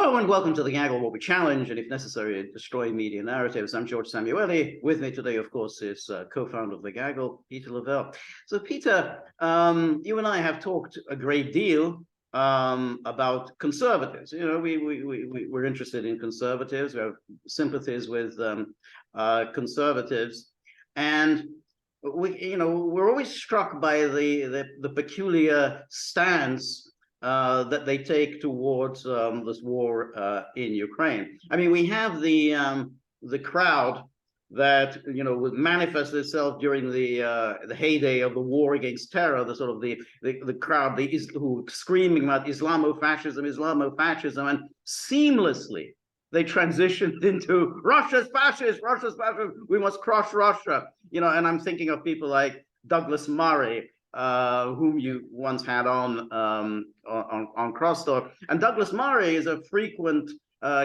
Hello and welcome to the Gaggle, where we challenge and, if necessary, destroy media narratives. I'm George Szamuely. With me today, of course, is co-founder of the Gaggle, Peter Lavelle. So, Peter, you and I have talked a great deal about conservatives. You know, we're interested in conservatives. We have sympathies with conservatives, and we're always struck by the peculiar stance that they take towards this war in Ukraine. I mean, we have the crowd that would manifest itself during the heyday of the war against terror. The sort of the crowd who screaming about Islamofascism, and seamlessly they transitioned into Russia's fascist, we must crush Russia. And I'm thinking of people like Douglas Murray, whom you once had on Crosstalk. And Douglas Murray is a frequent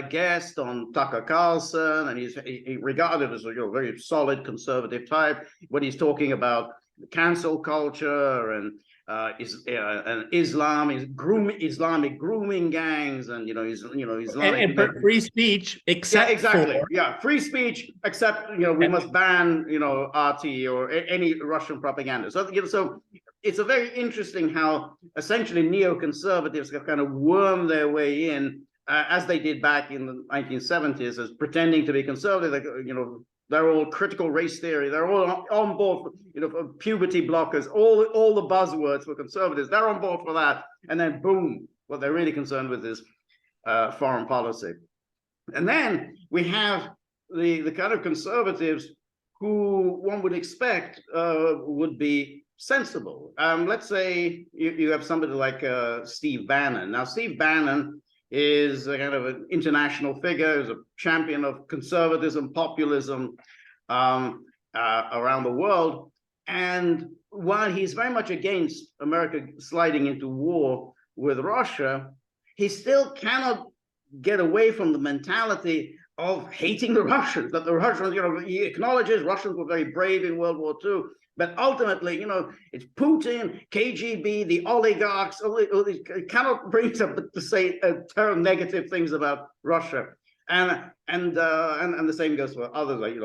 guest on Tucker Carlson, and he's regarded as a very solid conservative type when he's talking about cancel culture and Islam, Islamic grooming gangs, and Islamic and free speech, except free speech, except we must ban RT or any Russian propaganda. So so it's a very interesting how essentially neoconservatives have kind of wormed their way in, as they did back in the 1970s, as pretending to be conservative. They're all critical race theory. They're all on board for puberty blockers, all the buzzwords for conservatives. They're on board for that. And then boom, what they're really concerned with is foreign policy. And then we have the kind of conservatives who one would expect would be sensible. Let's say you have somebody like Steve Bannon. Now, Steve Bannon is a kind of an international figure, is a champion of conservatism, populism around the world. And while he's very much against America sliding into war with Russia, he still cannot get away from the mentality of hating the Russians, that the Russians, he acknowledges Russians were very brave in World War II. But ultimately, it's Putin, KGB, the oligarchs. It cannot bring them to say terrible negative things about Russia, and the same goes for others, like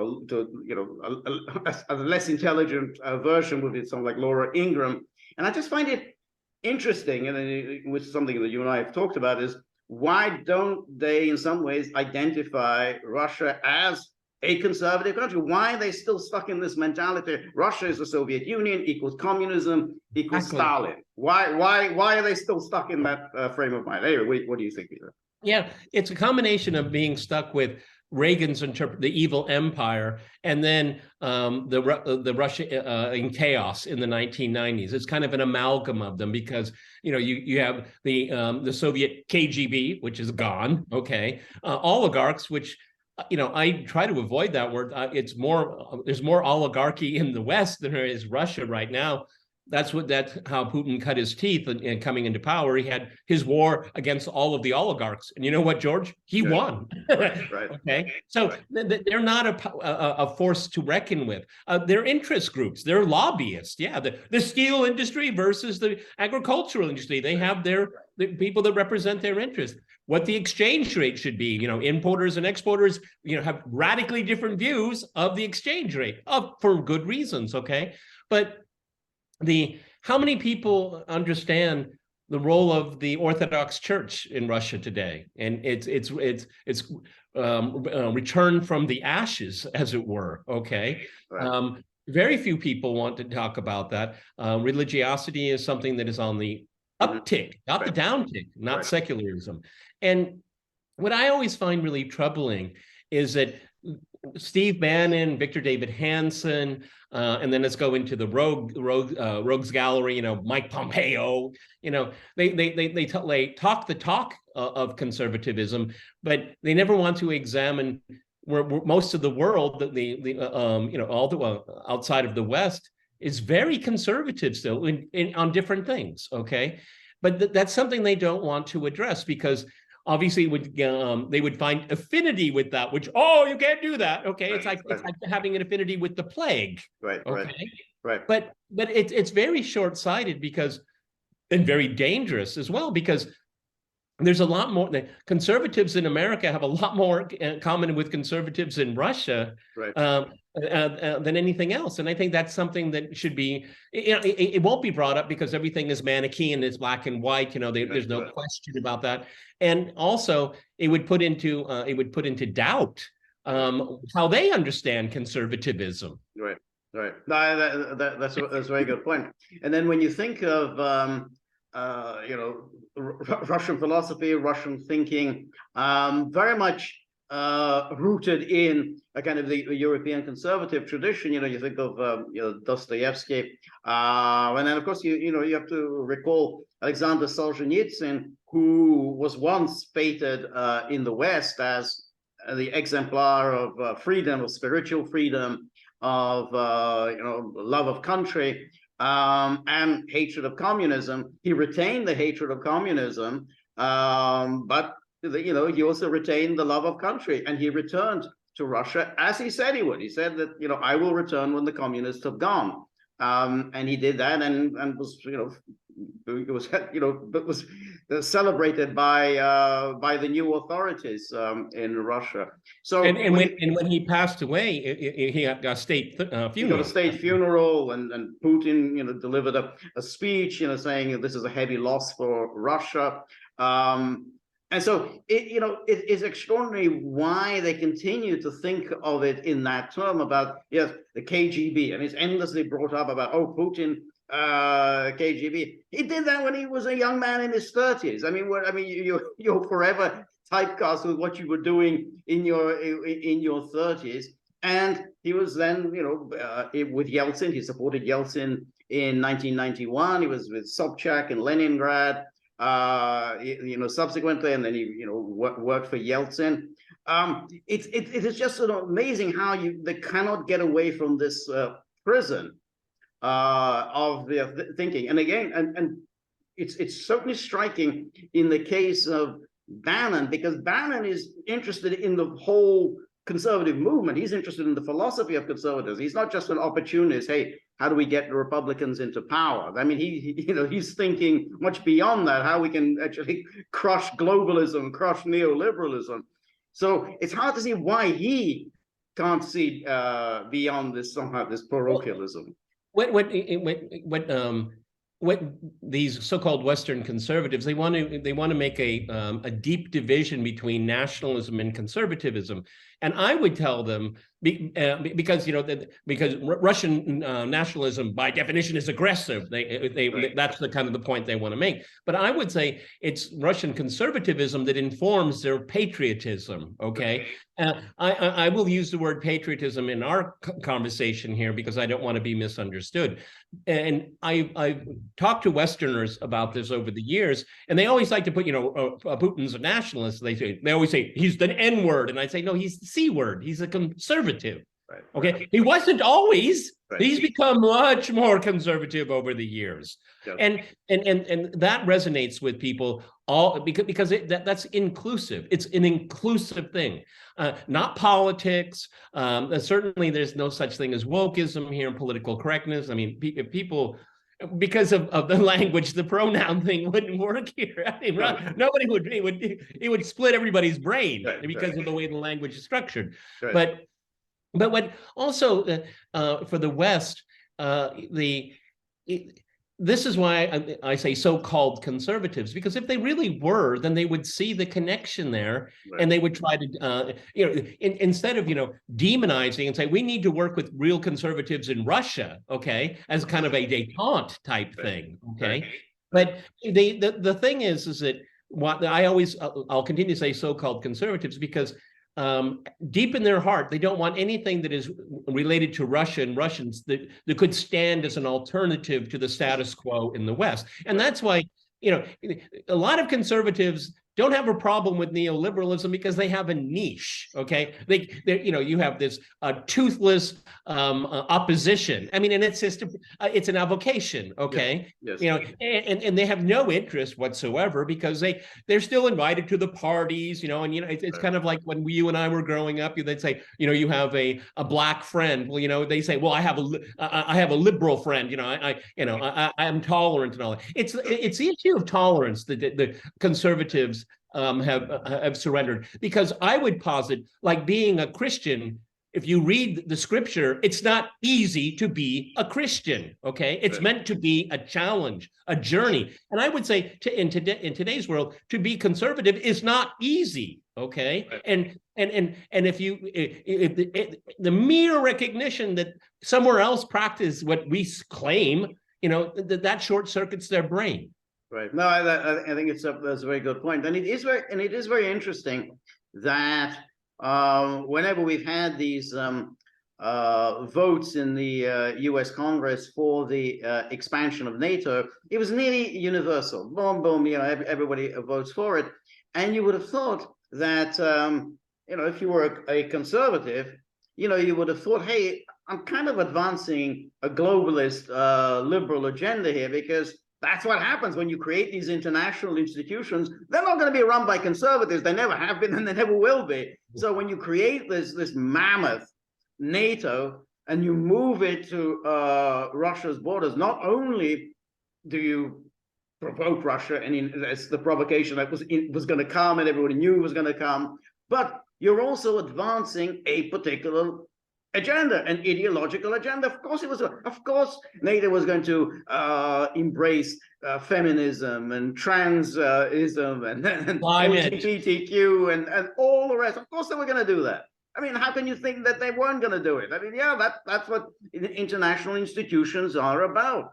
a less intelligent version would be someone like Laura Ingraham. And I just find it interesting, and with something that you and I have talked about, is why don't they, in some ways, identify Russia as a conservative country? Why are they still stuck in this mentality? Russia is the Soviet Union, equals communism, equals Stalin. Why are they still stuck in that frame of mind? Anyway, what do you think, Peter? Yeah, it's a combination of being stuck with Reagan's the evil empire, and then the Russia in chaos in the 1990s. It's kind of an amalgam of them, because you have the Soviet KGB, which is gone, oligarchs, which I try to avoid that word. There's more oligarchy in the West than there is Russia right now. That's how Putin cut his teeth in coming into power. He had his war against all of the oligarchs, and you know what, George? He won. Right. Okay, so they're not a force to reckon with. They're interest groups. They're lobbyists. Yeah, the steel industry versus the agricultural industry. They have the people that represent their interests. What the exchange rate should be, importers and exporters, have radically different views of the exchange rate, for good reasons. Okay, but how many people understand the role of the Orthodox Church in Russia today, and it's return from the ashes, as it were? Okay, right. Very few people want to talk about that. Religiosity is something that is on the uptick, not the downtick, not secularism. And what I always find really troubling is that Steve Bannon, Victor David Hanson, and then let's go into the rogues gallery, Mike Pompeo, they talk the talk of conservatism, but they never want to examine where most of the world, outside of the West, is very conservative still on different things. Okay, but that's something they don't want to address, because obviously they would find affinity with that, which, you can't do that. Okay, it's like having an affinity with the plague. Right. Okay? Right. But it's very short-sighted, and very dangerous as well, because there's a lot more. The conservatives in America have a lot more common with conservatives in Russia than anything else. And I think that's something that should be, it won't be brought up because everything is Manichaean, it's black and white. There's no question about that. And also, it would put into doubt how they understand conservatism. Right. No, that's a very good point. And then when you think of Russian philosophy, Russian thinking, very much rooted in a kind of the European conservative tradition. You think of Dostoevsky, and then of course you have to recall Alexander Solzhenitsyn, who was once fated in the West as the exemplar of freedom, of spiritual freedom, of love of country, and hatred of communism. He retained the hatred of communism, but he also retained the love of country, and he returned to Russia as he said he would. He said that I will return when the communists have gone, and he did that, and was was celebrated by the new authorities in Russia. So and when he passed away, he got a state funeral. He got a state funeral, and Putin delivered a speech saying this is a heavy loss for Russia. And so it is extraordinary why they continue to think of it in that term about the KGB, and it's endlessly brought up about Putin, KGB. He did that when he was a young man in his 30s. You're forever typecast with what you were doing in your 30s. And he was then with Yeltsin. He supported Yeltsin in 1991. He was with Sobchak in Leningrad. Subsequently, and then he worked for Yeltsin. It is just amazing how they cannot get away from this prison of their thinking. And again, and it's certainly striking in the case of Bannon, because Bannon is interested in the whole conservative movement. He's interested in the philosophy of conservatism. He's not just an opportunist. Hey, how do we get the Republicans into power? He's thinking much beyond that, how we can actually crush globalism, crush neoliberalism. So it's hard to see why he can't see beyond this somehow, this parochialism. What these so-called Western conservatives, they want to make a deep division between nationalism and conservatism, and I would tell them because Russian nationalism by definition is aggressive. That's the kind of the point they want to make. But I would say it's Russian conservatism that informs their patriotism. Okay, I will use the word patriotism in our conversation here because I don't want to be misunderstood. And I've talked to Westerners about this over the years, and they always like to put, Putin's a nationalist. They always say he's the N word, and I say no, he's the C word. He's a conservative. Right. Okay, he wasn't always. Right. He's become much more conservative over the years, and that resonates with people all because that's inclusive. It's an inclusive thing, not politics. Certainly, there's no such thing as wokeism here in political correctness. I mean, people. Because of the language, the pronoun thing wouldn't work here. Nobody would. It would split everybody's brain because of the way the language is structured. Right. But what also for the West, this is why I say so-called conservatives, because if they really were, then they would see the connection there, and they would try to, instead of, demonizing and say, we need to work with real conservatives in Russia, okay, as kind of a détente type thing, okay? But the thing is that what I'll continue to say so-called conservatives because deep in their heart, they don't want anything that is related to Russia and Russians that could stand as an alternative to the status quo in the West. And that's why, a lot of conservatives don't have a problem with neoliberalism because they have a niche. Okay, you have this toothless opposition. I mean, and it's just it's an avocation. Okay, yes. And they have no interest whatsoever because they're still invited to the parties. It's kind of like when you and I were growing up. They'd say, you have a black friend. Well, they say, well, I have a liberal friend. I'm tolerant and all that. It's the issue of tolerance that the conservatives have surrendered. Because I would posit, like being a Christian, if you read the scripture, it's not easy to be a Christian, okay? It's meant to be a challenge, a journey. And I would say in today's world, to be conservative is not easy, okay? And if the mere recognition that somewhere else practice what we claim, that short circuits their brain. Right. No, I think that's a very good point. And it is very interesting that whenever we've had these votes in the US Congress for the expansion of NATO, it was nearly universal. Boom, boom, everybody votes for it. And you would have thought that, if you were a conservative, you would have thought, hey, I'm kind of advancing a globalist liberal agenda here, because that's what happens when you create these international institutions. They're not going to be run by conservatives. They never have been, and they never will be. So when you create this mammoth NATO and you move it to Russia's borders, not only do you provoke Russia, and it's the provocation that was going to come, and everybody knew it was going to come, but you're also advancing a particular agenda, an ideological agenda. Of course, NATO was going to embrace feminism and transism and LGBTQ and all the rest. Of course, they were going to do that. I mean, how can you think that they weren't going to do it? I mean, yeah, that's what international institutions are about.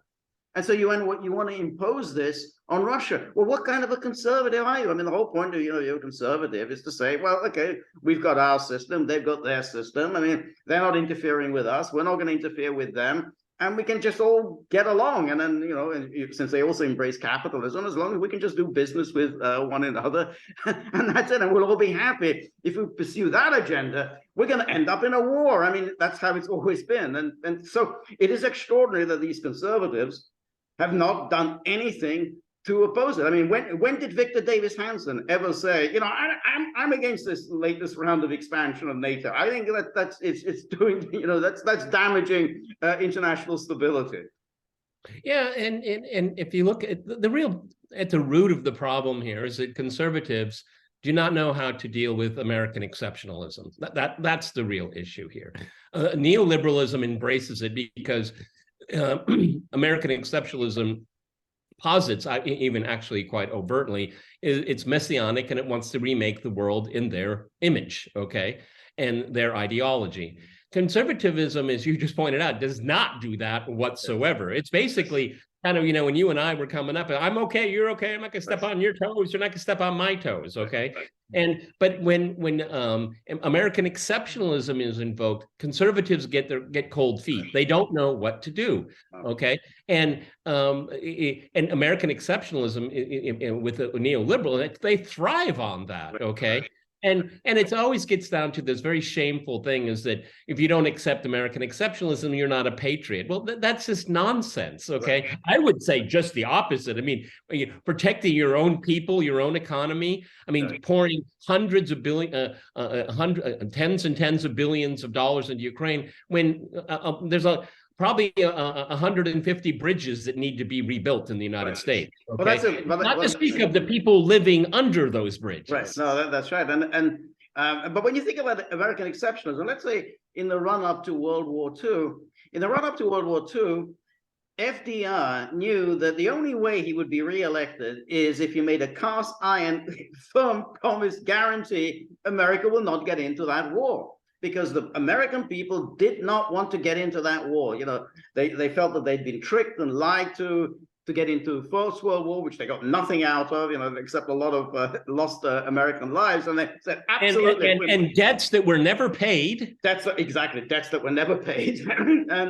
And so you want to impose this on Russia. Well, what kind of a conservative are you? I mean, the whole point of you're a conservative is to say, well, okay, we've got our system, they've got their system. I mean, they're not interfering with us, we're not going to interfere with them, and we can just all get along. And then and since they also embrace capitalism, as long as we can just do business with one another, and that's it, and we'll all be happy. If we pursue that agenda, we're going to end up in a war. I mean, that's how it's always been. And so it is extraordinary that these conservatives have not done anything to oppose it. I mean, when did Victor Davis Hanson ever say, I'm against this latest round of expansion of NATO? I think it's doing, that's damaging international stability. Yeah, and if you look at the root of the problem here is that conservatives do not know how to deal with American exceptionalism. That's the real issue here. Neoliberalism embraces it because American exceptionalism posits, even actually quite overtly, it's messianic and it wants to remake the world in their image, okay, and their ideology. Conservatism, as you just pointed out, does not do that whatsoever. It's basically kind of, when you and I were coming up, I'm okay, you're okay, I'm not gonna step on your toes, you're not gonna step on my toes, okay? But when American exceptionalism is invoked, conservatives get cold feet. They don't know what to do, okay? And American exceptionalism with a neoliberal, they thrive on that, okay? And it always gets down to this very shameful thing is that if you don't accept American exceptionalism, you're not a patriot. Well, that's just nonsense, okay? Right. I would say just the opposite. I mean, protecting your own people, your own economy. I mean, right. Pouring hundreds of tens and tens of billions of dollars into Ukraine when there's probably 150 bridges that need to be rebuilt in the United States. Okay? Well, not to speak of the people living under those bridges. Right. No, that's right. But when you think about American exceptionalism, let's say in the run-up to World War II, FDR knew that the only way he would be reelected is if he made a cast iron, firm promise guarantee America will not get into that war. Because the American people did not want to get into that war. They felt that they'd been tricked and lied to get into the First World War, which they got nothing out of, except a lot of lost American lives. And they said, absolutely. And debts that were never paid. Exactly, debts that were never paid. And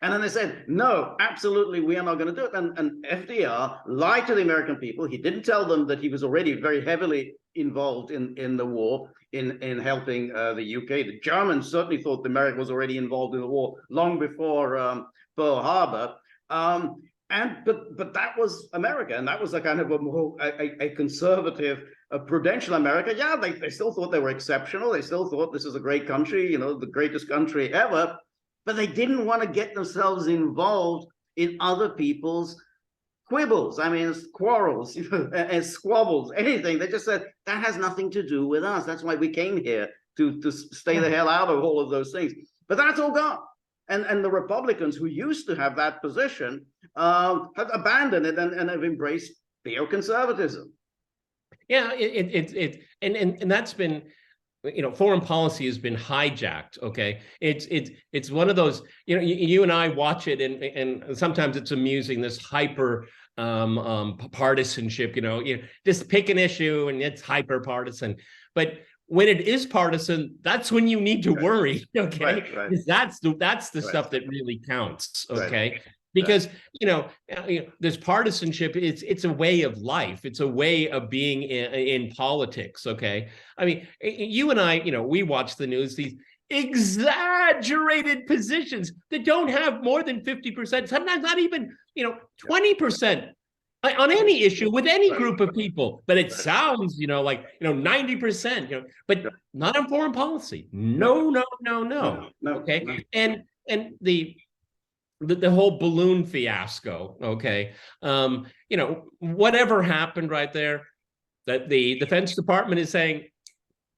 then they said, no, absolutely, we are not going to do it. And FDR lied to the American people. He didn't tell them that he was already very heavily involved in the war, in helping the UK. The Germans certainly thought America was already involved in the war long before Pearl Harbor. But that was America, and that was a kind of a conservative, prudential America. Yeah, they still thought they were exceptional. They still thought this is a great country, the greatest country ever. But they didn't want to get themselves involved in other people's quibbles, I mean, quarrels, and squabbles, anything. They just said, that has nothing to do with us. That's why we came here, to stay the hell out of all of those things. But that's all gone. And the Republicans who used to have that position have abandoned it and have embraced neoconservatism. Yeah, and that's been, you know, foreign policy has been hijacked. Okay, it's one of those, you know, you and I watch it, and sometimes it's amusing, this hyper partisanship. You know, just pick an issue and it's hyper partisan, but when it is partisan, that's when you need to worry. Okay, because that's the stuff that really counts. Okay. Because you know, this partisanship, it's a way of life. It's a way of being in politics. Okay, I mean, you and I, you know, we watch the news. These exaggerated positions that don't have more than 50%, sometimes not even 20%. On any issue with any group of people, but it sounds, like 90%, but not on foreign policy. No. Okay, and the whole balloon fiasco. Okay, whatever happened right there, that the Defense Department is saying,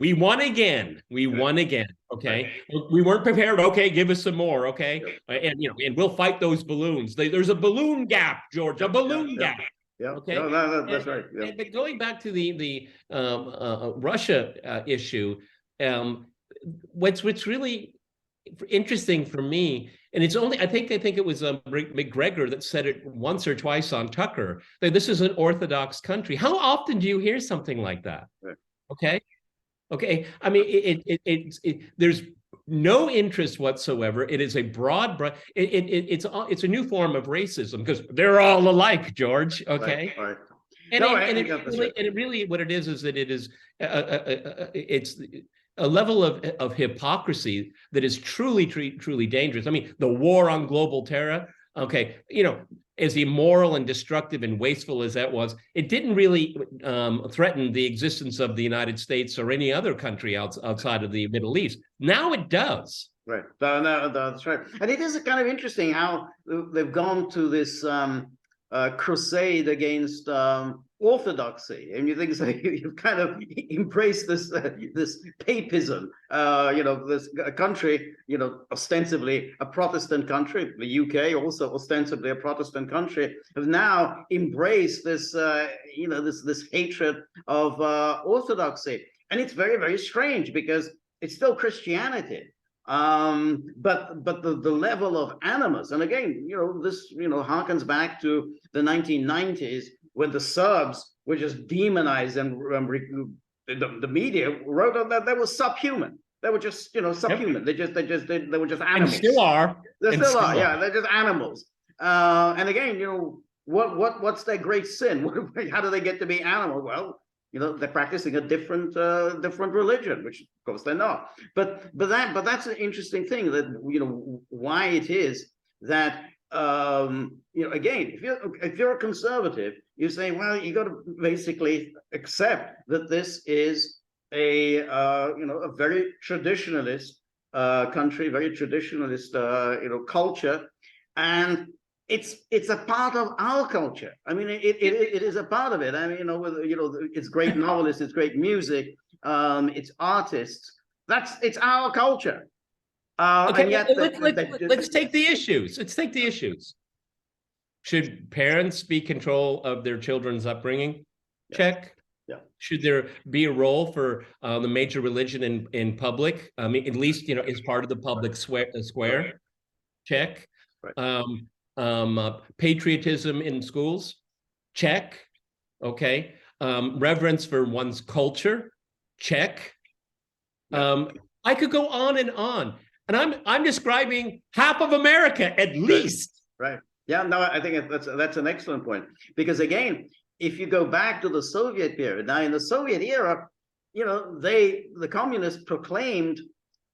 we won again. We won again. Okay, we weren't prepared. Okay, give us some more. Okay, and we'll fight those balloons. There's a balloon gap, George. A balloon gap. Yeah. Okay. No, that's right. Yeah. But going back to the Russia issue, what's really interesting for me, and it's only I think it was McGregor that said it once or twice on Tucker, that this is an Orthodox country. How often do you hear something like that? Right. Okay. I mean, there's no interest whatsoever. It is a it's a new form of racism because they're all alike, George. Okay. Right. And really what it is that it is it's a level of hypocrisy that is truly dangerous. I mean, the war on global terror. Okay, as immoral and destructive and wasteful as that was, it didn't really threaten the existence of the United States or any other country outside of the Middle East. Now it does. Right. No, that's right. And it is kind of interesting how they've gone to this crusade against orthodoxy, and you think you've kind of embraced this papism. This country, ostensibly a Protestant country, the UK also ostensibly a Protestant country, have now embraced this this hatred of orthodoxy, and it's very, very strange because it's still Christianity. But the level of animus, and again, this harkens back to the 1990s when the Serbs were just demonized, and the media wrote that they were subhuman. They were just subhuman. Yep. They were just animals. And still are. They still are. Yeah, they're just animals. And again, what's their great sin? How do they get to be animals? Well, they're practicing a different religion, which of course they're not. But that's an interesting thing, that why it is that again, if you're a conservative, you say, well, you got to basically accept that this is a very traditionalist country, very traditionalist culture, and it's a part of our culture. I mean, it is a part of it. I mean, it's great novelists, it's great music, it's artists. It's our culture. Okay, and yet let's take the issues. Let's take the issues. Should parents be control of their children's upbringing? Yeah. Check. Yeah. Should there be a role for the major religion in public? I mean, at least as part of the public square. Right. Check. Right. Patriotism in schools, check. Okay. Reverence for one's culture, check. I could go on, and I'm describing half of America at least. Right. Yeah. No, I think that's an excellent point, because again, if you go back to the Soviet period, now in the Soviet era, the communists proclaimed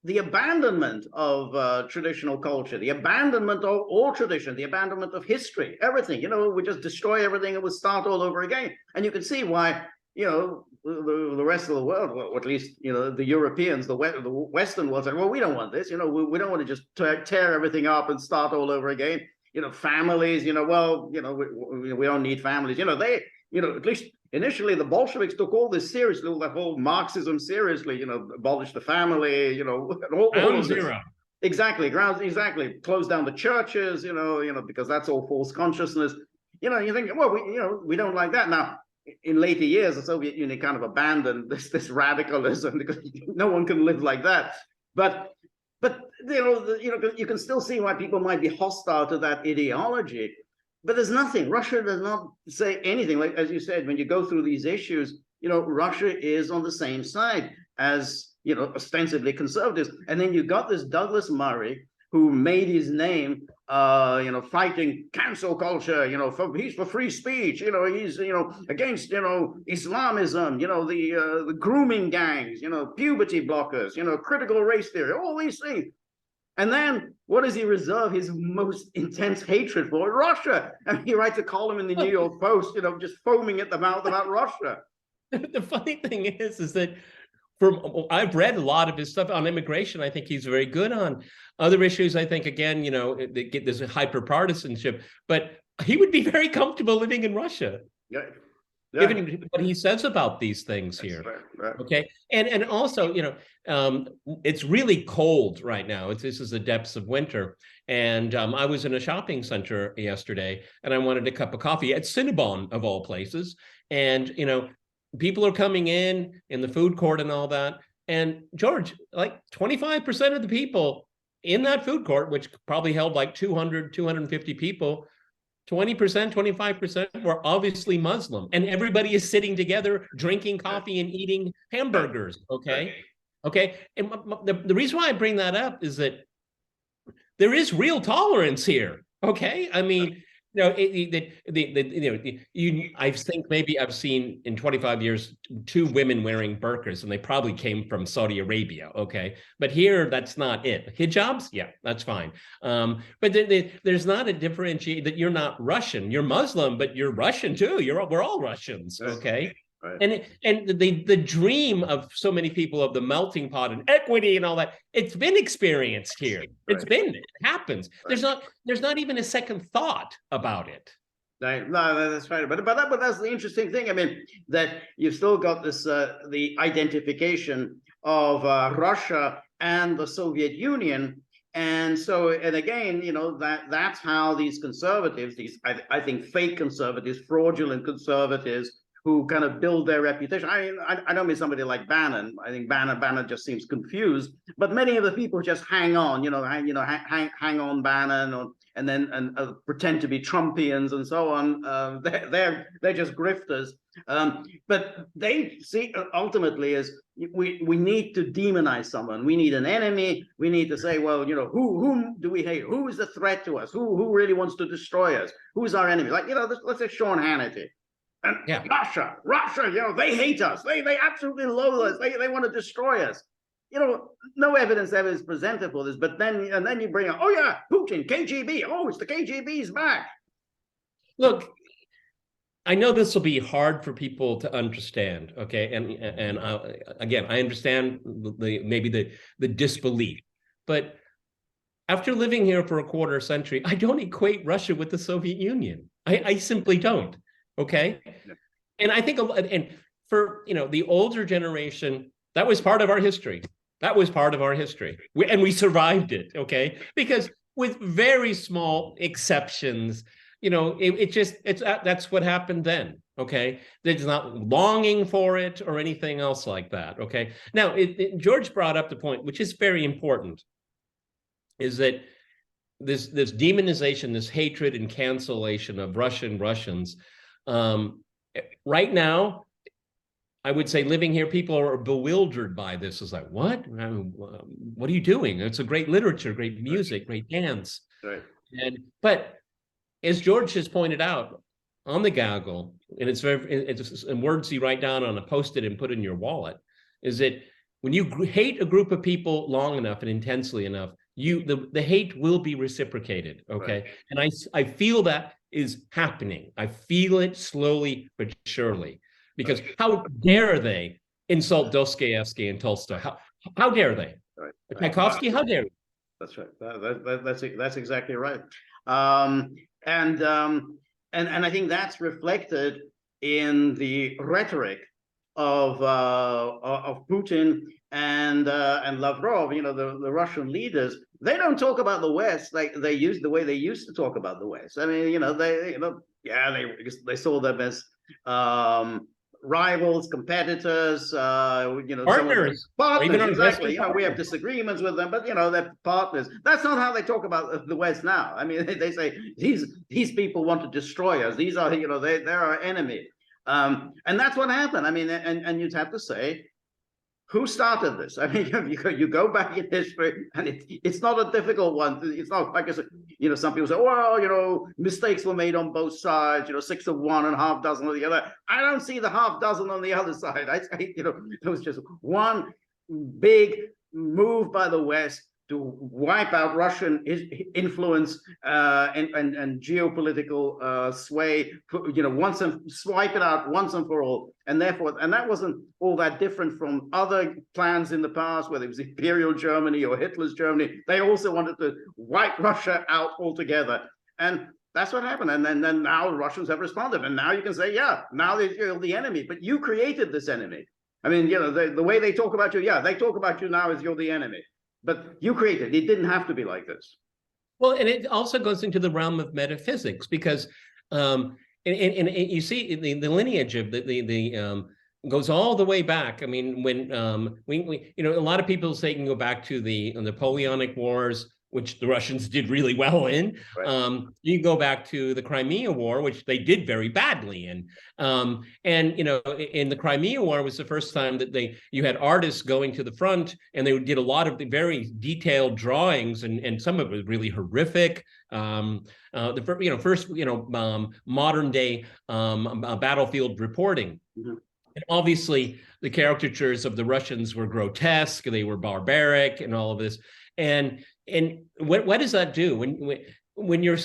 the abandonment of traditional culture, the abandonment of all tradition, the abandonment of history, everything. We just destroy everything and we start all over again. And you can see why, the rest of the world, or at least, the Europeans, the Western world, said, well, we don't want this. We don't want to just tear everything up and start all over again. families, well, we don't need families. They, at least initially the Bolsheviks took all this seriously, that whole Marxism seriously, abolish the family, and all of this. Exactly, close down the churches, because that's all false consciousness. You think, well, we don't like that. Now, in later years, the Soviet Union kind of abandoned this radicalism because no one can live like that. But you can still see why people might be hostile to that ideology. But there's nothing. Russia does not say anything. Like, as you said, when you go through these issues, Russia is on the same side as, ostensibly conservatives. And then you got this Douglas Murray, who made his name, fighting cancel culture, he's for free speech, he's, against, Islamism, the grooming gangs, puberty blockers, critical race theory, all these things. And then what does he reserve his most intense hatred for? Russia. And he writes a column in the New York Post, just foaming at the mouth about Russia. The funny thing is that I've read a lot of his stuff on immigration. I think he's very good on other issues. I think, again, there's a hyper partisanship, but he would be very comfortable living in Russia. Yeah. Given what he says about these things here. Right. Okay. And also, it's really cold right now. This is the depths of winter. And I was in a shopping center yesterday and I wanted a cup of coffee at Cinnabon, of all places. And, people are coming in the food court and all that. And George, like 25% of the people in that food court, which probably held like 200, 250 people, 20%, 25% were obviously Muslim. And everybody is sitting together, drinking coffee and eating hamburgers. Okay. And the reason why I bring that up is that there is real tolerance here. Okay. I mean, I think maybe I've seen in 25 years 2 women wearing burqas, and they probably came from Saudi Arabia. Okay, but here that's not it. Hijabs, yeah, that's fine. But there's not a differentiate that you're not Russian. You're Muslim, but you're Russian too. We're all Russians. Okay. Right. And the dream of so many people of the melting pot and equity and all that, it's been experienced here. Right. It happens. Right. There's not even a second thought about it. Right. No, that's right. But that's the interesting thing. I mean, that you've still got this the identification of Russia and the Soviet Union. And so, and again, that's how these conservatives, I think fake conservatives, fraudulent conservatives, who kind of build their reputation. I don't mean somebody like Bannon. I think Bannon just seems confused. But many of the people just hang on, hang on Bannon, and pretend to be Trumpians and so on. They're just grifters. But they see ultimately is we need to demonize someone. We need an enemy. We need to say, well, whom do we hate? Who is the threat to us? Who really wants to destroy us? Who's our enemy? Like, let's say Sean Hannity. And yeah. Russia, they hate us. They absolutely loathe us. They want to destroy us. No evidence ever is presented for this. But then you bring up, oh yeah, Putin, KGB. Oh, it's the KGB's back. Look, I know this will be hard for people to understand. Okay, and again, I understand maybe the disbelief, but after living here for a quarter century, I don't equate Russia with the Soviet Union. I simply don't. Okay. And I think, and for, the older generation, that was part of our history. And we survived it. Okay. Because with very small exceptions, that's what happened then. Okay. There's not longing for it or anything else like that. Okay. Now, George brought up the point, which is very important, is that this demonization, this hatred and cancellation of Russians, right now, I would say living here, people are bewildered by this. It's like, what? What are you doing? It's a great literature, great music, great dance. Right. But as George has pointed out on the gaggle, and it's in words you write down on a Post-it and put in your wallet, is that when you hate a group of people long enough and intensely enough, the hate will be reciprocated. Okay. Right. And I feel that is happening. I feel it slowly but surely, because how dare they insult Dostoevsky and Tolstoy? How dare they? Right. Tchaikovsky, how dare they? That's right. That's exactly right. And I think that's reflected in the rhetoric of Putin and Lavrov. You know, the Russian leaders. They don't talk about the West like the way they used to talk about the West. I mean, you know, they saw them as rivals, competitors, you know, partners, exactly. You know, we have disagreements with them, but you know, they're partners. That's not how they talk about the West now. I mean, they say these people want to destroy us. These are, you know, they're our enemy. And that's what happened. I mean, and you'd have to say, who started this? I mean, you go back in history, and it's not a difficult one. It's not like I said, you know, some people say, well, you know, mistakes were made on both sides, you know, 6 of one and half dozen of the other. I don't see the half dozen on the other side. You know, it was just one big move by the West to wipe out Russian influence and geopolitical sway, you know, swipe it out once and for all. And therefore, and that wasn't all that different from other plans in the past, whether it was Imperial Germany or Hitler's Germany. They also wanted to wipe Russia out altogether. And that's what happened. And then now the Russians have responded. And now you can say, yeah, now you're the enemy, but you created this enemy. I mean, you know, the way they talk about you, yeah, they talk about you now as you're the enemy. But you created it. It didn't have to be like this. Well, and it also goes into the realm of metaphysics, because and you see the lineage of the goes all the way back. I mean, when we you know, a lot of people say you can go back to the Napoleonic Wars, which the Russians did really well in. Right. You go back to the Crimea War, which they did very badly in. And you know, in the Crimea War was the first time that you had artists going to the front, and they did a lot of the very detailed drawings, and some of it was really horrific. First modern day battlefield reporting. Mm-hmm. And obviously, the caricatures of the Russians were grotesque. They were barbaric, and all of this. And what does that do when you're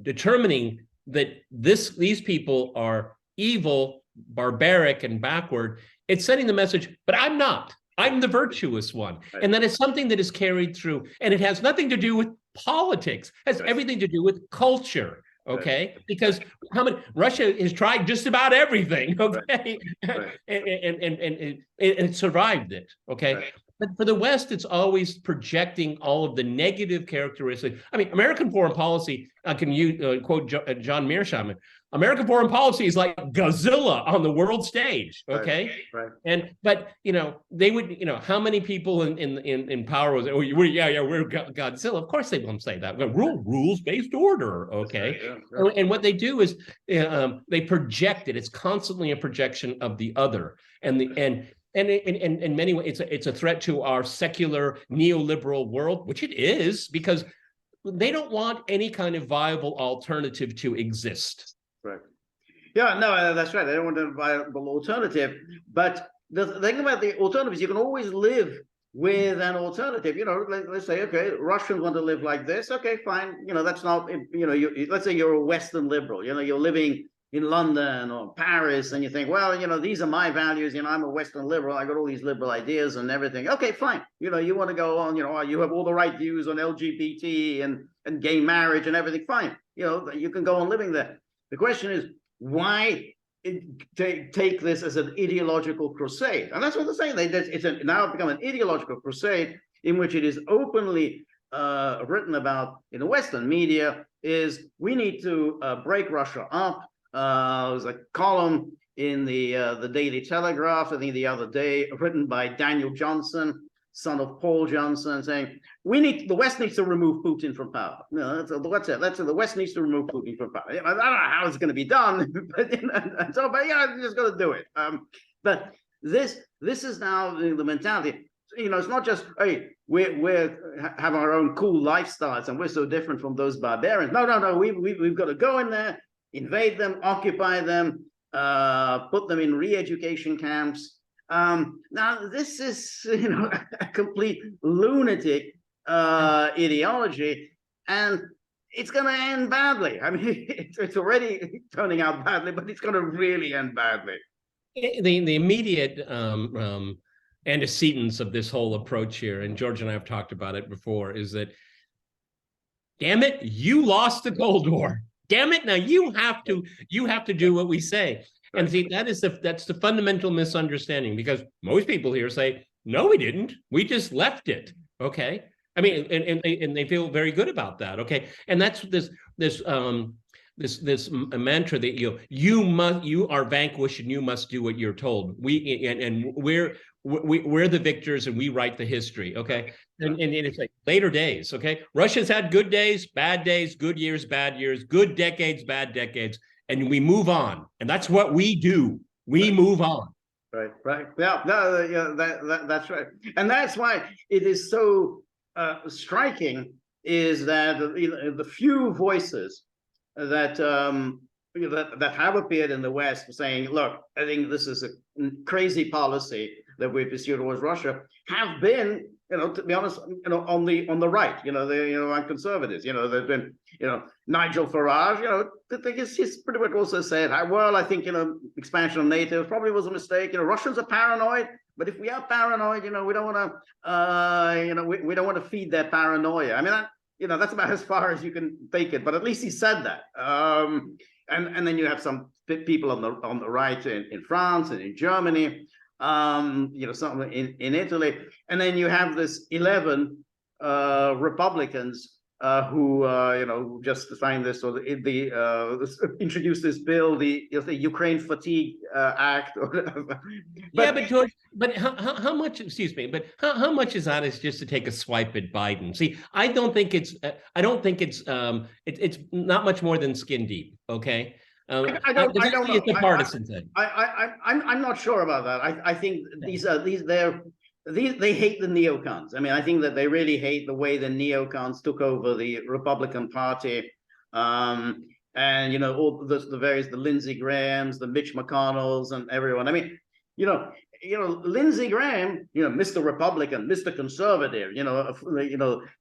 determining that these people are evil, barbaric, and backward? It's sending the message, but I'm not. I'm the virtuous one. Right. And that is something that is carried through, and it has nothing to do with politics. It has everything to do with culture. Okay, because Russia has tried just about everything. Okay, right. And it survived it. Okay. Right. But for the West, it's always projecting all of the negative characteristics. I mean, American foreign policy, can you quote John Mearsheimer? American foreign policy is like Godzilla on the world stage, okay? Right. But you know, they would, you know, how many people in power was, we're Godzilla? Of course they won't say that. Rules-based order, okay? Right. And what they do is they project it. It's constantly a projection of the other, and in many ways, it's a threat to our secular neoliberal world, which it is, because they don't want any kind of viable alternative to exist. Right. Yeah, no, that's right. They don't want a viable alternative. But the thing about the alternative is you can always live with an alternative. You know, let's say, okay, Russians want to live like this. Okay, fine. You know, that's not, you know, let's say you're a Western liberal. You know, you're living in London or Paris, and you think, well, you know, these are my values. You know, I'm a Western liberal. I got all these liberal ideas and everything. Okay, fine. You know, you want to go on. You know, you have all the right views on LGBT and gay marriage and everything. Fine. You know, you can go on living there. The question is, why take this as an ideological crusade? And that's what they're saying. It's now become an ideological crusade in which it is openly written about in the Western media. Is we need to break Russia up. There's a column in the Daily Telegraph, I think the other day, written by Daniel Johnson, son of Paul Johnson, saying the West needs to remove Putin from power. No, that's it. The West needs to remove Putin from power. I don't know how it's going to be done, but yeah, just got to do it. But this is now the mentality. You know, it's not just, hey, we have our own cool lifestyles and we're so different from those barbarians. No. We've got to go in there, invade them, occupy them, put them in re-education camps. Now, this is, you know, a complete lunatic ideology, and it's going to end badly. I mean, it's already turning out badly, but it's going to really end badly. The immediate antecedents of this whole approach here, and George and I have talked about it before, is that damn it, you lost the Cold War. Damn it, now you have to do what we say. And see, that's the fundamental misunderstanding, because most people here say, no, we didn't. We just left it. Okay. I mean, and they feel very good about that. Okay. And that's this mantra that you are vanquished and you must do what you're told. We're the victors and we write the history. Okay. And it's like later days. Okay. Russia's had good days, good years, bad years, good decades, bad decades. And we move on. And that's what we do. We move on. Right. Yeah, no, yeah, that's right. And that's why it is so striking, is that the few voices that that have appeared in the West saying, look, I think this is a crazy policy that we pursued towards Russia, have been, to be honest, on the right, on conservatives, there's been, Nigel Farage, the thing is, he's pretty much also said, well, I think, expansion of NATO probably was a mistake. Russians are paranoid, but if we are paranoid, we don't want to, we don't want to feed their paranoia. I mean, that's about as far as you can take it, but at least he said that. And then you have some people on the right in France and in Germany, some in Italy, and then you have this 11 Republicans who just signed this, or introduced this bill, the Ukraine Fatigue Act. Yeah, but George, but how much? Excuse me, but how much is that? Is just to take a swipe at Biden? See, I don't think it's it's not much more than skin deep. Okay. I don't know. It's a partisan thing. I'm not sure about that. I think they hate the neocons. I mean, I think that they really hate the way the neocons took over the Republican Party, and all the Lindsey Grahams, the Mitch McConnells, and everyone. I mean, Lindsey Graham, Mr. Republican, Mr. Conservative,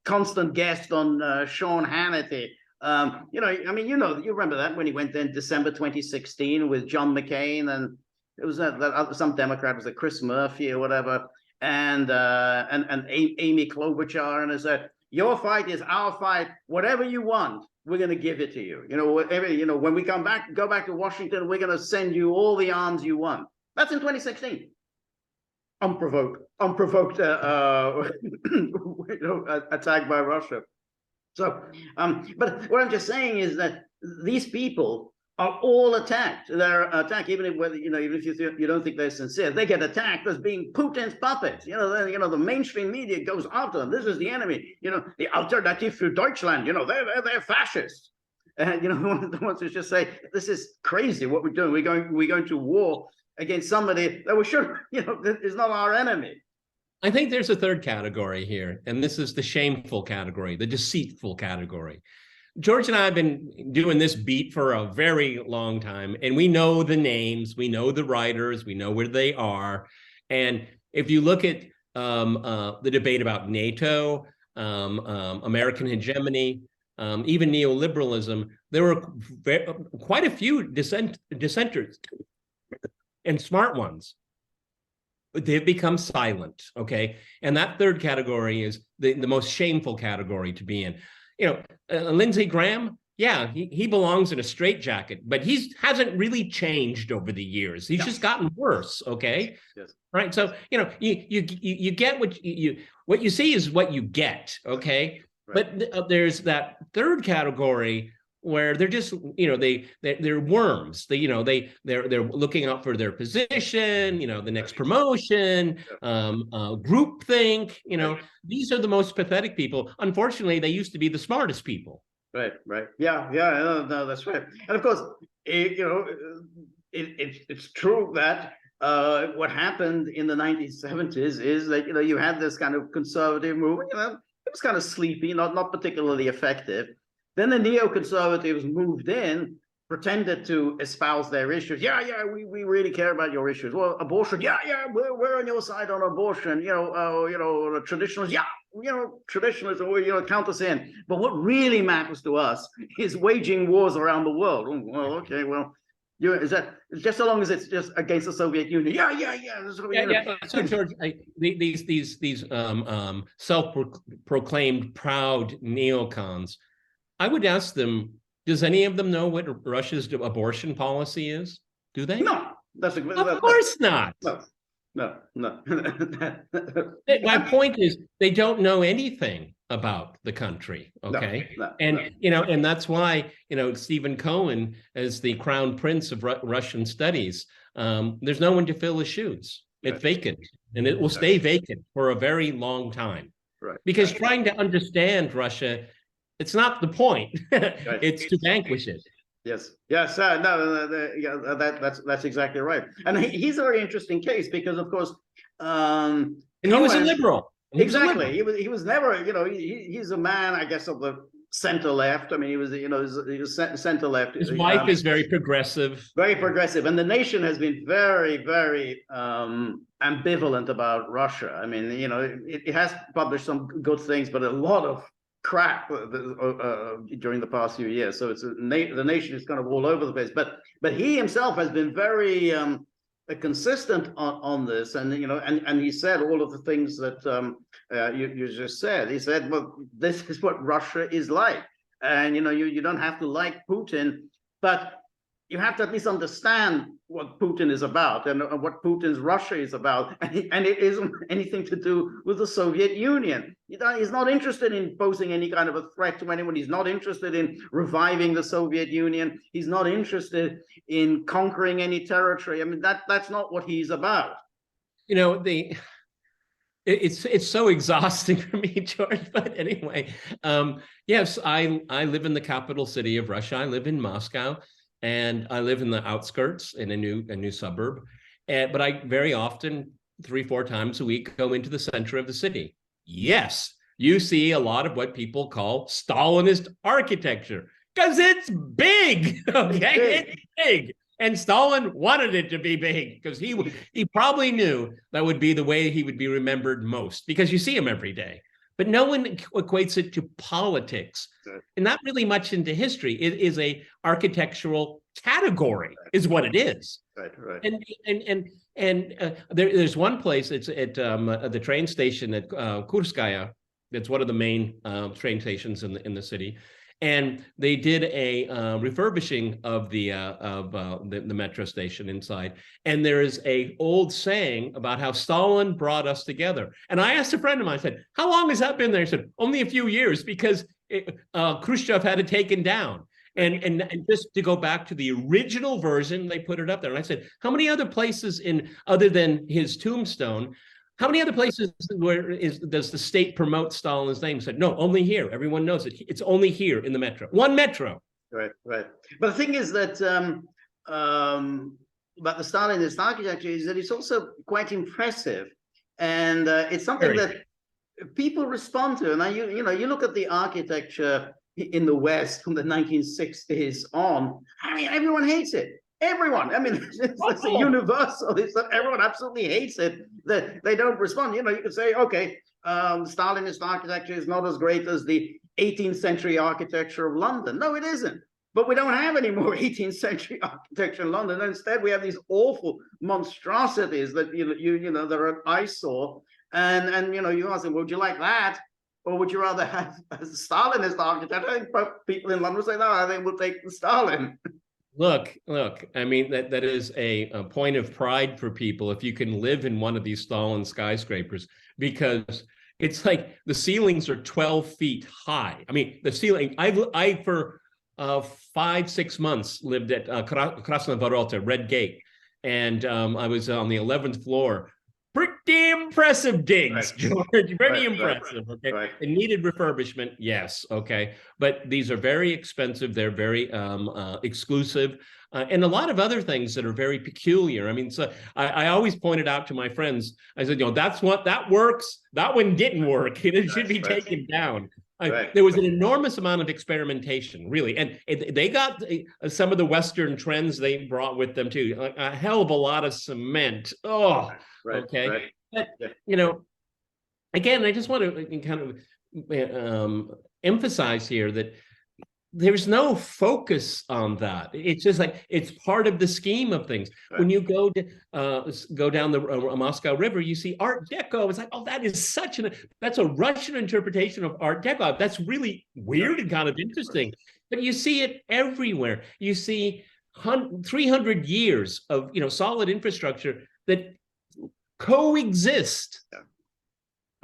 constant guest on Sean Hannity. I mean, you remember that when he went there in December 2016 with John McCain, and it was some Democrat, was it Chris Murphy or whatever, and Amy Klobuchar, and I said, your fight is our fight. Whatever you want, we're going to give it to you. When we go back to Washington, we're going to send you all the arms you want. That's in 2016. Unprovoked attack by Russia. So, but what I'm just saying is that these people are all attacked. They're attacked, even if you don't think they're sincere. They get attacked as being Putin's puppets. The mainstream media goes after them. This is the enemy. The Alternative für Deutschland. They're fascists. And the ones who just say, this is crazy what we're doing. We're going to war against somebody that we should, is not our enemy. I think there's a third category here, and this is the shameful category, the deceitful category. George and I have been doing this beat for a very long time, and we know the names, we know the writers, we know where they are. And if you look at the debate about NATO, American hegemony, even neoliberalism, there were quite a few dissenters and smart ones. They've become silent, okay? And that third category is the most shameful category to be in. Lindsey Graham, yeah, he belongs in a straitjacket, but he hasn't really changed over the years. He's just gotten worse, okay? Yes. Right, so, you get what you see is what you get, okay? Right. But there's that third category where they're just, they're worms. They're looking out for their position, the next promotion, groupthink. These are the most pathetic people. Unfortunately, they used to be the smartest people. Right. Yeah. No, that's right. And of course, it's true that what happened in the 1970s is that you had this kind of conservative movement. It was kind of sleepy, not particularly effective. Then the neoconservatives moved in, pretended to espouse their issues. Yeah, we really care about your issues. Well, abortion, yeah, we're on your side on abortion. Traditionalists, traditionalists, count us in. But what really matters to us is waging wars around the world. Oh, well, okay, well, is that just so long as it's just against the Soviet Union? Yeah. So George, these self-proclaimed proud neocons, I would ask them, does any of them know what Russia's abortion policy is? Do they? No, Of course not. No. My point is, they don't know anything about the country, okay? And that's why, Stephen Cohen, as the crown prince of Russian studies, there's no one to fill his shoes. It's vacant, and it will stay vacant for a very long time. Right. Because trying to understand Russia, it's not the point. It's to vanquish it. Yes. Yes. That's exactly right. And he's a very interesting case because, of course, and he was a liberal. Exactly. He was never, he's a man, I guess, of the center left. I mean, he was center left. His wife is very progressive. Very progressive. And the nation has been very, very ambivalent about Russia. I mean, it has published some good things, but a lot of crap during the past few years. So it's the nation is kind of all over the place. But he himself has been very consistent on this, and and he said all of the things that you just said. He said, well, this is what Russia is like, and you don't have to like Putin, but you have to at least understand what Putin is about and what Putin's Russia is about, and it isn't anything to do with the Soviet Union. He's not interested in posing any kind of a threat to anyone. He's not interested in reviving the Soviet Union. He's not interested in conquering any territory. I mean, that's not what he's about. It's so exhausting for me, George. But anyway, yes, I live in the capital city of Russia. I live in Moscow. And I live in the outskirts in a new suburb. But I very often, 3-4 times a week, go into the center of the city. Yes, you see a lot of what people call Stalinist architecture because it's big. Okay, it's big. And Stalin wanted it to be big because he probably knew that would be the way he would be remembered most, because you see him every day. But no one equates it to politics, and not really much into history. It is a architectural category, is what it is. Right. And there's one place. It's at the train station at Kurskaya. That's one of the main train stations in the city. And they did a refurbishing of the metro station inside. And there is a old saying about how Stalin brought us together. And I asked a friend of mine, I said, how long has that been there? He said, only a few years, because Khrushchev had it taken down. And just to go back to the original version, they put it up there. And I said, how many other places other than his tombstone, how many other places does the state promote Stalin's name? He said, no, only here. Everyone knows it. It's only here in the metro. One metro. Right. But the thing is that about the Stalinist architecture is that it's also quite impressive, and it's something that people respond to. And you look at the architecture in the West from the 1960s on. I mean, everyone hates it. Everyone. I mean, it's a universal. Everyone absolutely hates it. That they don't respond. You could say, okay, Stalinist architecture is not as great as the 18th century architecture of London. No, it isn't. But we don't have any more 18th century architecture in London. Instead, we have these awful monstrosities that that are an eyesore. And you ask them, well, would you like that? Or would you rather have a Stalinist architect? I think people in London would say, no, I think we'll take the Stalin. Look, I mean, that is a point of pride for people if you can live in one of these Stalin skyscrapers, because it's like the ceilings are 12 feet high. I mean, the ceiling, I for 5-6 months lived at Krasna Vorota, Red Gate, and I was on the 11th floor. Pretty impressive digs, George. Very impressive. Okay. Right. It needed refurbishment, yes. Okay. But these are very expensive. They're very exclusive. And a lot of other things that are very peculiar. I mean, so I always pointed out to my friends, I said, that works. That one didn't work. It should be taken down. There was an enormous amount of experimentation, really. And they got some of the Western trends they brought with them, too. A hell of a lot of cement. Oh, okay. But, again, I just want to kind of emphasize here that there's no focus on that. It's just like it's part of the scheme of things. When you go down the Moscow River, you see Art Deco. It's like, oh, that is that's a Russian interpretation of Art Deco. That's really weird and kind of interesting. But you see it everywhere. You see 300 years of solid infrastructure that coexist.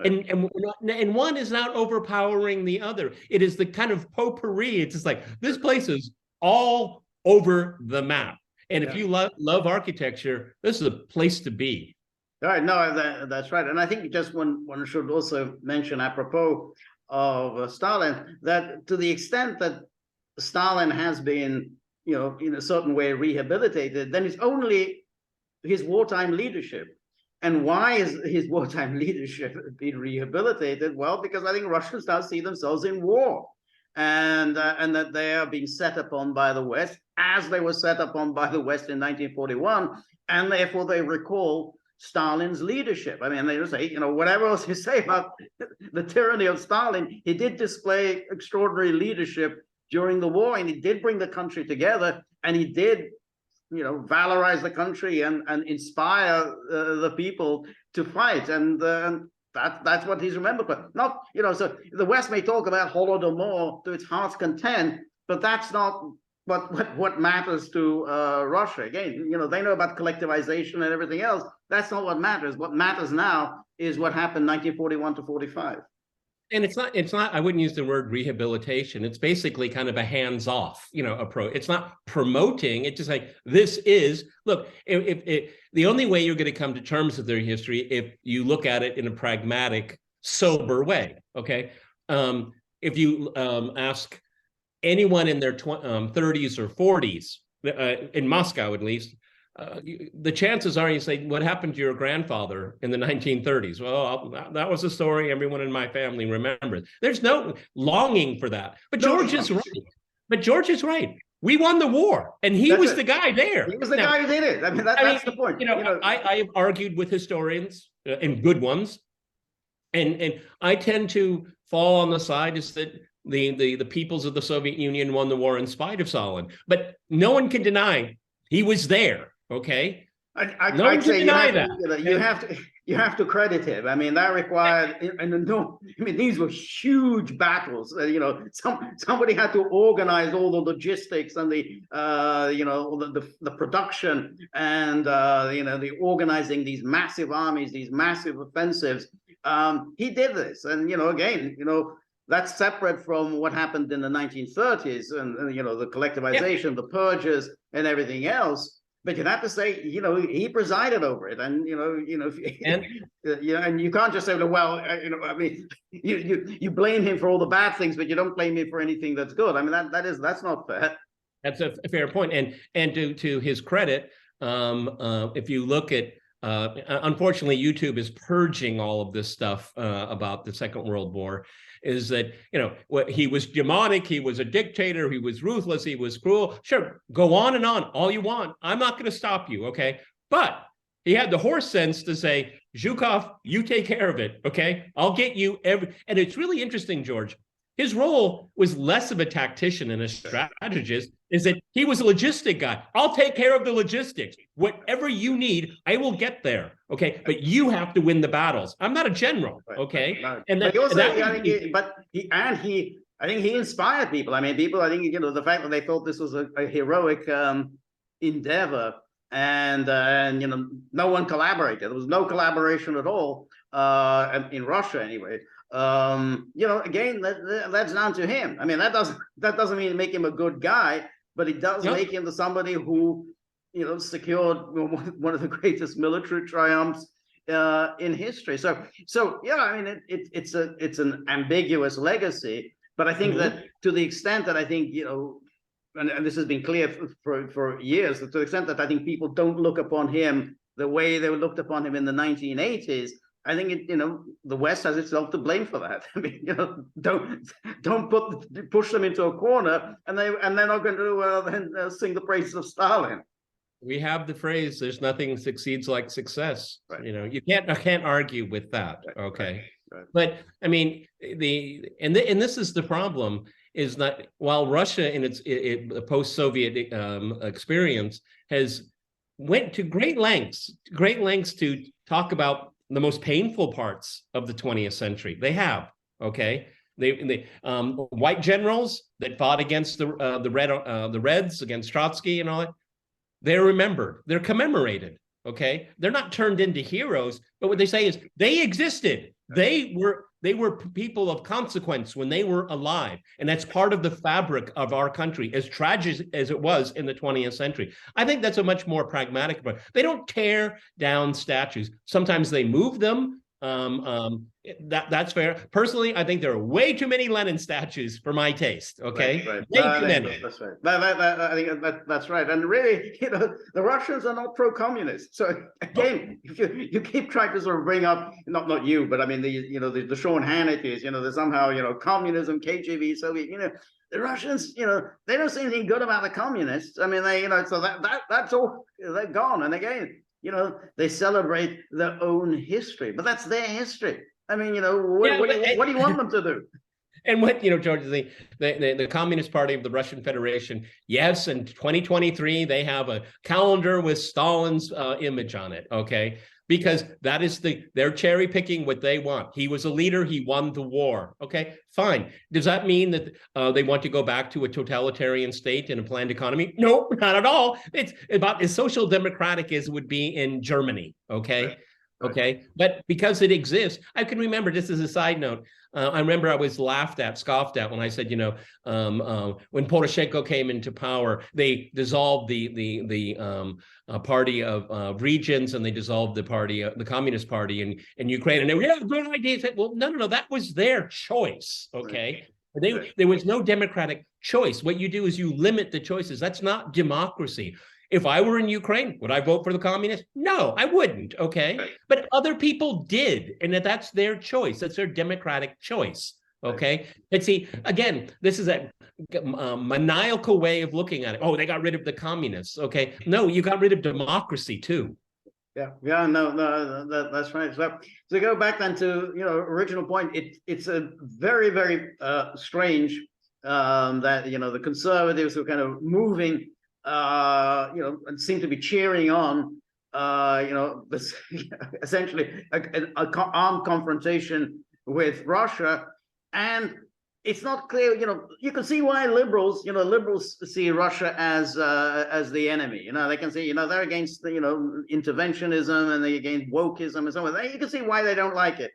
And one is not overpowering the other. It is the kind of potpourri. It's just like, this place is all over the map. And if you love architecture, this is a place to be. All right, no, that's right. And I think just one should also mention, apropos of Stalin, that to the extent that Stalin has been, in a certain way rehabilitated, then it's only his wartime leadership. And why is his wartime leadership being rehabilitated? Well, because I think Russians now see themselves in war, and that they are being set upon by the West, as they were set upon by the West in 1941, and therefore they recall Stalin's leadership. I mean, they just say, whatever else you say about the tyranny of Stalin, he did display extraordinary leadership during the war, and he did bring the country together, and he did valorize the country and inspire the people to fight, and that's what he's remembered for. Not, so the West may talk about Holodomor to its heart's content, but that's not what matters to Russia. Again, they know about collectivization and everything else. That's not what matters. What matters now is what happened 1941 to 45. And it's not, I wouldn't use the word rehabilitation. It's basically kind of a hands-off, approach. It's not promoting. It's just like, this is, look, if the only way you're going to come to terms with their history, if you look at it in a pragmatic, sober way, okay? If you ask anyone in their 30s or 40s, in Moscow at least, the chances are you say, what happened to your grandfather in the 1930s? Well, that was a story everyone in my family remembers. There's no longing for that. But George is right. We won the war, and he was the guy there. He was the guy who did it. I mean, that's the point. I have argued with historians and good ones, and I tend to fall on the side is that the peoples of the Soviet Union won the war in spite of Stalin. But no one can deny he was there. Okay, I'd say you have to credit him. I mean, that required, these were huge battles. Somebody had to organize all the logistics and the production and the organizing these massive armies, these massive offensives. He did this, and again, that's separate from what happened in the 1930s and the collectivization, the purges, and everything else. But you'd have to say, he presided over it, and and you can't just say, well, you blame him for all the bad things, but you don't blame him for anything that's good. I mean, that's not fair. That's a fair point. And to his credit, if you look at, unfortunately, YouTube is purging all of this stuff about the Second World War. Is that, he was demonic, he was a dictator, he was ruthless, he was cruel. Sure, go on and on, all you want. I'm not going to stop you, okay? But he had the horse sense to say, Zhukov, you take care of it, okay? I'll get you and it's really interesting, George. His role was less of a tactician and a strategist, is that he was a logistic guy. I'll take care of the logistics. Whatever you need, I will get there. Okay, but you have to win the battles. I'm not a general. Okay, and I think he inspired people. I mean, people. I think the fact that they thought this was a heroic endeavor, and no one collaborated. There was no collaboration at all in Russia, anyway. Again, that's down to him. I mean, that doesn't mean make him a good guy, but it does make him somebody who secured one of the greatest military triumphs in history. So yeah, I mean, it's an ambiguous legacy, but I think that to the extent that I think and this has been clear for years, that to the extent that I think people don't look upon him the way they looked upon him in the 1980s. I think the West has itself to blame for that. I mean, don't push them into a corner, and they're not going to sing the praises of Stalin. We have the phrase, "There's nothing succeeds like success." Right. You can't argue with that. Okay, right. But I mean, this is the problem. is that while Russia in its post-Soviet experience has went to great lengths to talk about the most painful parts of the 20th century. They have, okay? They white generals that fought against the Reds, against Trotsky and all that, they're remembered, they're commemorated, okay? They're not turned into heroes, but what they say is they existed. They were people of consequence when they were alive. And that's part of the fabric of our country, as tragic as it was in the 20th century. I think that's a much more pragmatic approach. They don't tear down statues. Sometimes they move them. That's fair. Personally, I think there are way too many Lenin statues for my taste. Okay, right. Way too many. That's right. I think that's right. And really, the Russians are not pro-communist. So again, if you keep trying to sort of bring up, not you, but I mean the Sean Hannity's, they're somehow communism, KGB, Soviet, the Russians, they don't see anything good about the communists. I mean, so that's all, they're gone. And again, they celebrate their own history, but that's their history. I mean, what do you want them to do? And what, George, the Communist Party of the Russian Federation, yes, in 2023, they have a calendar with Stalin's image on it, okay? Because that is they're cherry picking what they want. He was a leader, he won the war, okay? Fine. Does that mean that they want to go back to a totalitarian state and a planned economy? No, not at all. It's about as social democratic as it would be in Germany, okay? Right. Okay, but because it exists, I can remember, just as a side note, I remember I was scoffed at when I said, when Poroshenko came into power, they dissolved the party of regions, and they dissolved the Communist Party in Ukraine, and they were, yeah, good idea. I said, well, no, that was their choice, okay? There was no democratic choice. What you do is you limit the choices. That's not democracy. If I were in Ukraine, would I vote for the communists? No, I wouldn't, okay? Right. But other people did, and that's their choice. That's their democratic choice, okay? Right. And see, again, this is a maniacal way of looking at it. Oh, they got rid of the communists, okay? No, you got rid of democracy too. Yeah, no, that's right. So to go back then to, original point, it's a very, very strange that, the conservatives were kind of moving and seem to be cheering on, this essentially an armed confrontation with Russia. And it's not clear, you can see why liberals see Russia as the enemy. They can see, they're against interventionism, and they're against wokeism and so on. You can see why they don't like it.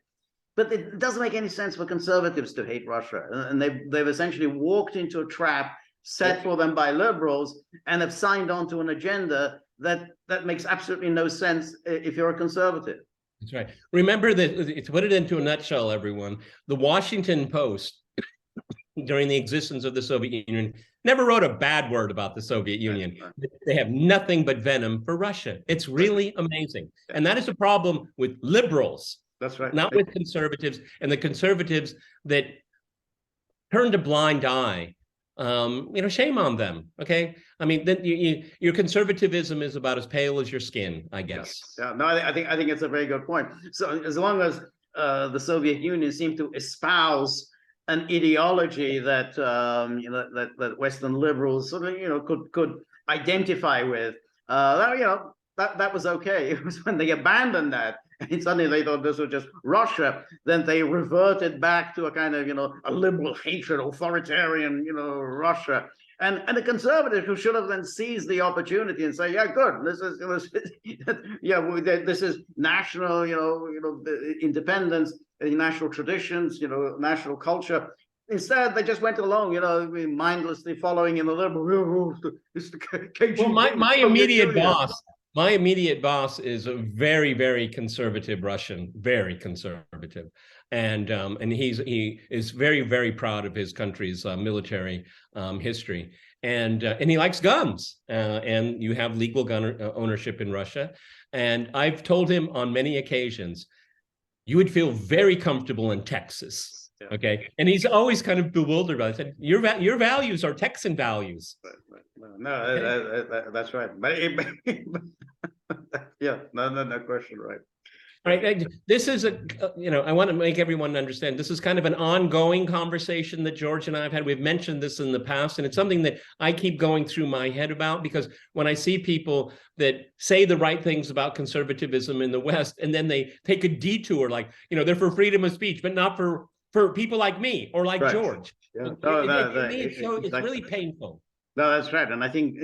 But it doesn't make any sense for conservatives to hate Russia. And they've essentially walked into a trap set for them by liberals, and have signed on to an agenda that makes absolutely no sense if you're a conservative. That's right. Remember that, to put it into a nutshell, everyone, the Washington Post, during the existence of the Soviet Union, never wrote a bad word about the Soviet Union. They have nothing but venom for Russia. It's really amazing. And that is a problem with liberals. That's right. Not with conservatives, and the conservatives that turned a blind eye. Shame on them. Okay, I mean, then your conservatism is about as pale as your skin, I guess. Yeah. No, I think it's a very good point. So as long as the Soviet Union seemed to espouse an ideology that that Western liberals sort of could identify with, that was okay. It was when they abandoned that, and suddenly they thought this was just Russia, then they reverted back to a kind of, a liberal hatred, authoritarian, Russia. And the conservatives, who should have then seized the opportunity and say, yeah, good, this is, this is national, independence, national traditions, national culture. Instead, they just went along, mindlessly following in the liberal. Well, my immediate boss. My immediate boss is a very, very conservative Russian, very conservative, and he is very, very proud of his country's military history, and he likes guns, and you have legal gun ownership in Russia, and I've told him on many occasions, you would feel very comfortable in Texas. Yeah. Okay, and he's always kind of bewildered by it. I said, your values are Texan values. Right. No, that's right. But yeah, no question, right. All right, this is I want to make everyone understand this is kind of an ongoing conversation that George and I have had. We've mentioned this in the past, and it's something that I keep going through my head about, because when I see people that say the right things about conservatism in the West, and then they take a detour, like, they're for freedom of speech, but not for people like me or like George. Yeah. It's really painful. No, that's right. And I think,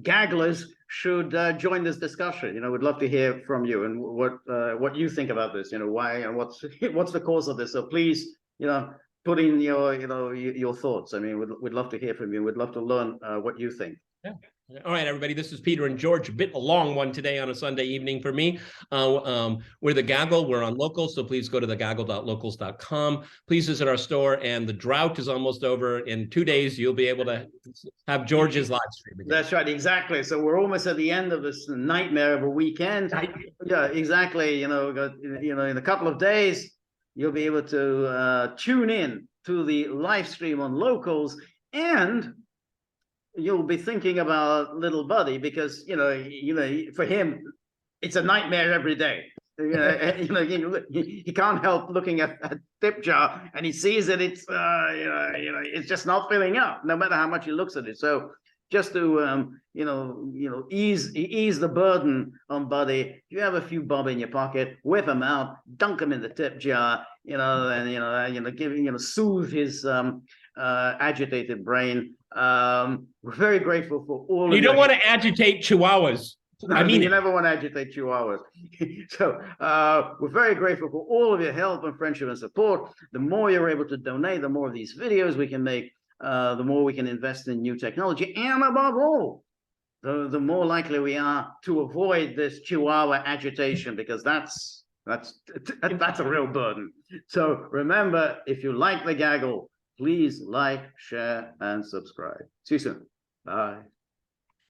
gagglers should join this discussion. We'd love to hear from you and what you think about this, why and what's the cause of this. So please, put in your thoughts. I mean, we'd love to hear from you. We'd love to learn what you think. Yeah. All right, everybody, this is Peter and George. A bit a long one today on a Sunday evening for me. We're The Gaggle. We're on Locals, so please go to thegaggle.locals.com. Please visit our store, and the drought is almost over. In 2 days, you'll be able to have George's live stream again. That's right, exactly. So we're almost at the end of this nightmare of a weekend. Yeah, exactly. In a couple of days, you'll be able to tune in to the live stream on Locals, and you'll be thinking about little buddy, because for him it's a nightmare every day. He can't help looking at a tip jar, and he sees that it's just not filling up, no matter how much he looks at it. So just to ease the burden on Buddy, if you have a few bob in your pocket, whip them out, dunk them in the tip jar, and soothe his agitated brain. We're very grateful for all. You don't want to agitate chihuahuas. I mean, you never want to agitate chihuahuas. So we're very grateful for all of your help and friendship and support. The more you're able to donate, the more of these videos we can make, the more we can invest in new technology, and above all, the more likely we are to avoid this chihuahua agitation, because that's a real burden. So remember, if you like The Gaggle, please like, share, and subscribe. See you soon. Bye.